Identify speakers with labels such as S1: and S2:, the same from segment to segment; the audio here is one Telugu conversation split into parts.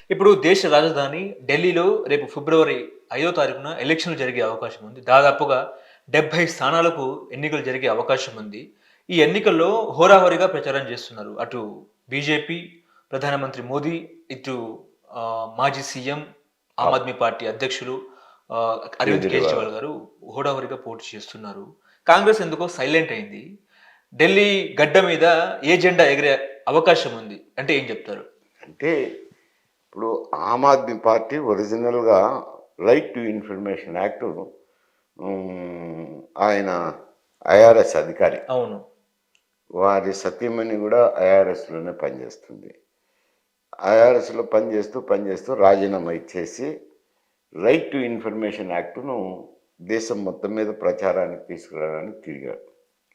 S1: ఇప్పుడు దేశ రాజధాని ఢిల్లీలో రేపు ఫిబ్రవరి 5వ తారీఖున ఎలక్షన్లు జరిగే అవకాశం ఉంది. దాదాపుగా 70 స్థానాలకు ఎన్నికలు జరిగే అవకాశం ఉంది. ఈ ఎన్నికల్లో హోరాహోరీగా ప్రచారం చేస్తున్నారు. అటు బీజేపీ, ప్రధానమంత్రి మోదీ, ఇటు మాజీ సీఎం, ఆమ్
S2: అవును.
S1: ఆద్మీ పార్టీ అధ్యక్షులు అరవింద్
S2: కేజ్రీవాల్.
S1: కేజ్రీవాల్ గారు హోరాహోరీగా పోటీ చేస్తున్నారు. కాంగ్రెస్ ఎందుకో సైలెంట్ అయింది. ఢిల్లీ గడ్డ మీద ఏ జెండా ఎగిరే అవకాశం ఉంది అంటే ఏం చెప్తారు?
S2: అంటే ఇప్పుడు ఆమ్ ఆద్మీ పార్టీ ఒరిజినల్‌గా రైట్ టు ఇన్ఫర్మేషన్ యాక్ట్ ఆయన ఐఆర్ఎస్ అధికారి.
S1: అవును.
S2: వారి సతీమణి కూడా ఐఆర్ఎస్‌లోనే పనిచేస్తుంది. ఐఆర్ఎస్‌లో పనిచేస్తూ రాజీనామా ఇచ్చేసి రైట్ టు ఇన్ఫర్మేషన్ యాక్ట్‌ను దేశం మొత్తం మీద ప్రచారానికి తీసుకురావడానికి తిరిగాడు.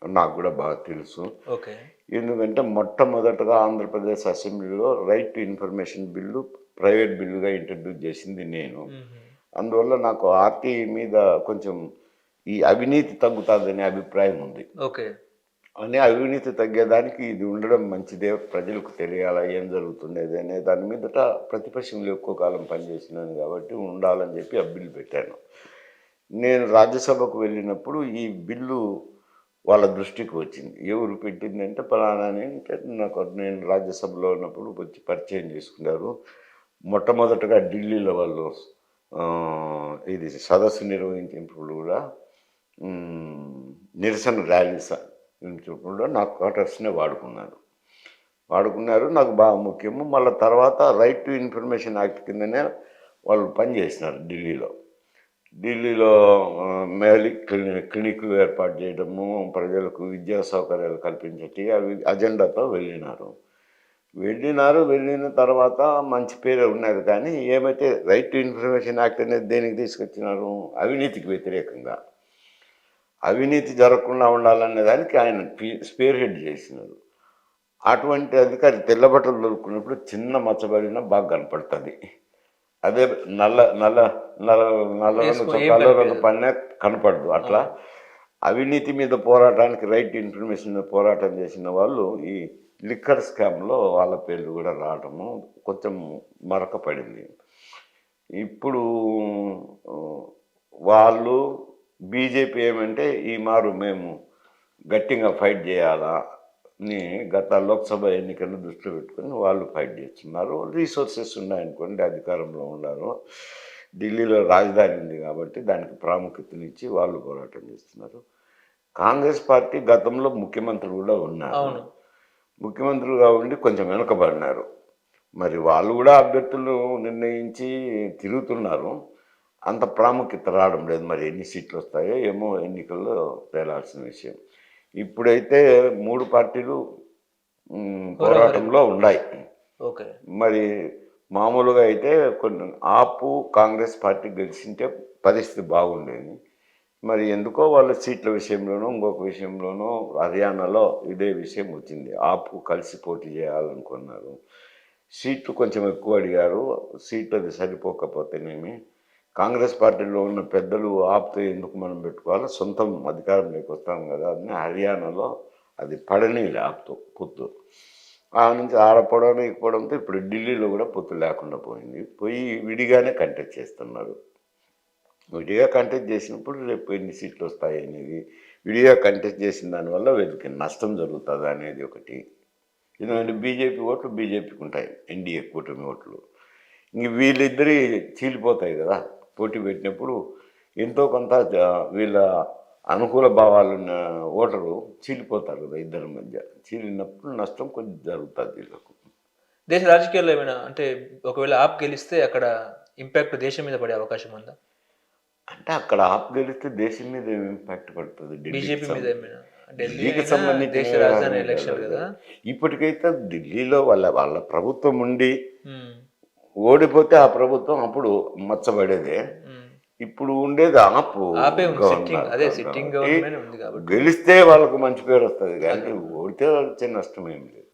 S2: నాకు కూడా బాగా తెలుసు.
S1: ఓకే.
S2: ఎందుకంటే మొట్టమొదటగా ఆంధ్రప్రదేశ్ అసెంబ్లీలో right to information bill private బిల్లుగా ఇంట్రడ్యూస్ చేసింది నేను.
S1: హుహు.
S2: అందువల్ల నాకు ఆర్టీ మీద కొంచెం ఈ అవినీతి తగ్గుతుందనే అభిప్రాయం ఉంది.
S1: ఓకే.
S2: అవినీతి తగ్గేదానికి ఇది ఉండడం మంచిదే, ప్రజలకు తెలియాలా ఏం జరుగుతుండేది అనే దాని మీదట ప్రతిపక్షంలో ఎక్కువ కాలం పనిచేసినాను కాబట్టి ఉండాలని చెప్పి ఆ బిల్లు పెట్టాను. నేను రాజ్యసభకు వెళ్ళినప్పుడు ఈ బిల్లు వాళ్ళ దృష్టికి వచ్చింది. ఎవరు పెట్టిందంటే ఫలానా అని. అంటే నేను రాజ్యసభలో ఉన్నప్పుడు వచ్చి పరిచయం చేసుకున్నారు. మొట్టమొదటగా ఢిల్లీలో వాళ్ళు ఇది సదస్సు నిర్వహించినప్పుడు కూడా నిరసన ర్యాలీస్ కూడా నా క్వార్టర్స్నే వాడుకున్నారు. నాకు బాగా ముఖ్యము. మళ్ళీ తర్వాత రైట్ టు ఇన్ఫర్మేషన్ యాక్ట్ కిందనే వాళ్ళు పనిచేసినారు ఢిల్లీలో మేలి క్లినిక్లు ఏర్పాటు చేయడము, ప్రజలకు విద్యా సౌకర్యాలు కల్పించేటి అవి అజెండాతో వెళ్ళిన తర్వాత మంచి పేరు ఉన్నది. కానీ ఏమైతే రైట్ టు ఇన్ఫర్మేషన్ యాక్ట్ అనేది దేనికి తీసుకొచ్చినారు? అవినీతికి వ్యతిరేకంగా. అవినీతి జరగకుండా ఉండాలనే దానికి ఆయన స్పేర్ హెడ్ చేసినారు. అటువంటి అధికారి తెల్లబట్టలు దొరుకున్నప్పుడు చిన్న మచ్చబడినా బాగా కనపడుతుంది. అదే నల్ల నల్ల నల్ల నల్ల రంగు చొక్కాలో రంగు పడినా కనపడదు. అట్లా అవినీతి మీద పోరాటానికి రైట్ ఇన్ఫర్మేషన్ మీద పోరాటం చేసిన వాళ్ళు ఈ లిక్కర్ స్కామ్లో వాళ్ళ పేర్లు కూడా రావడము కొంచెం మరక పడింది. ఇప్పుడు వాళ్ళు బీజేపీ ఏమంటే ఈ మారు మేము గట్టిగా ఫైట్ చేయాలా అని గత లోక్సభ ఎన్నికలను దృష్టిలో పెట్టుకొని వాళ్ళు ఫైట్ చేస్తున్నారు. రీసోర్సెస్ ఉన్నాయనుకోండి, అధికారంలో ఉన్నారు. ఢిల్లీలో రాజధాని ఉంది కాబట్టి దానికి ప్రాముఖ్యతనిచ్చి వాళ్ళు పోరాటం చేస్తున్నారు. కాంగ్రెస్ పార్టీ గతంలో ముఖ్యమంత్రి కూడా ఉన్నారు. ముఖ్యమంత్రులుగా ఉండి కొంచెం వెనుకబడినారు. మరి వాళ్ళు కూడా అభ్యర్థులు నిర్ణయించి తిరుగుతున్నారు. అంత ప్రాముఖ్యత రావడం లేదు. మరి ఎన్ని సీట్లు వస్తాయో ఏమో ఎన్నికల్లో తేలాల్సిన విషయం. ఇప్పుడైతే 3 పార్టీలు పోరాటంలో ఉన్నాయి.
S1: ఓకే.
S2: మరి మామూలుగా అయితే కొన్ని ఆపు కాంగ్రెస్ పార్టీ గెలిచింటే పరిస్థితి బాగుండేది. మరి ఎందుకో వాళ్ళ సీట్ల విషయంలోనూ ఇంకొక విషయంలోనూ హర్యానాలో ఇదే విషయం వచ్చింది. ఆపు కలిసి పోటీ చేయాలనుకున్నారు. సీట్లు కొంచెం ఎక్కువ అడిగారు. సీట్లు అది సరిపోకపోతేనేమి కాంగ్రెస్ పార్టీలో ఉన్న పెద్దలు ఆపుతో ఎందుకు మనం పెట్టుకోవాలి, సొంతం అధికారంలోకి వస్తాం కదా అని హర్యానాలో అది పడనీలే ఆపుతో పొత్తు. ఆ నుంచి ఆడపోవడంతో ఇప్పుడు ఢిల్లీలో కూడా పొత్తు లేకుండా పోయి విడిగానే కంటెస్ట్ చేస్తున్నారు. విడిగా కంటెస్ట్ చేసినప్పుడు రేపు ఎన్ని సీట్లు వస్తాయి అనేది, విడిగా కంటెస్ట్ చేసిన దానివల్ల వీళ్ళకి నష్టం జరుగుతుంది అనేది ఒకటి. ఎందుకంటే బీజేపీ ఓట్లు బీజేపీకి ఉంటాయి, ఎన్డీఏ కూటమి ఓట్లు. ఇంక వీళ్ళిద్దరి చీలిపోతాయి కదా పోటీ పెట్టినప్పుడు. ఎంతో కొంత వీళ్ళ అనుకూల భావాలున్న ఓటరు చీలిపోతారు కదా ఇద్దరి మధ్య. చీలినప్పుడు నష్టం కొంచెం జరుగుతుంది వీళ్ళకు.
S1: దేశ రాజకీయాల్లో ఏమైనా అంటే ఒకవేళ ఆప్ గెలిస్తే అక్కడ ఇంపాక్ట్ దేశం మీద పడే అవకాశం ఉందా?
S2: అంటే అక్కడ ఆప్ గెలిస్తే దేశం మీద ఏమి ఇంపాక్ట్ పడుతుంది?
S1: బీజేపీ మీద ఏమైనా?
S2: ఢిల్లీకి సంబంధించిన
S1: దేశ రాజధాని ఎలక్షన్ కదా.
S2: ఇప్పటికైతే ఢిల్లీలో వాళ్ళ ప్రభుత్వం ఉండి ఓడిపోతే ఆ ప్రభుత్వం అప్పుడు మచ్చబడేదే. ఇప్పుడు ఉండేది
S1: సిట్టింగ్ గవర్నమెంట్ ఉంది కాబట్టి
S2: గెలిస్తే వాళ్ళకు మంచి పేరు వస్తుంది, కానీ ఓడితే వచ్చే నష్టం ఏం లేదు.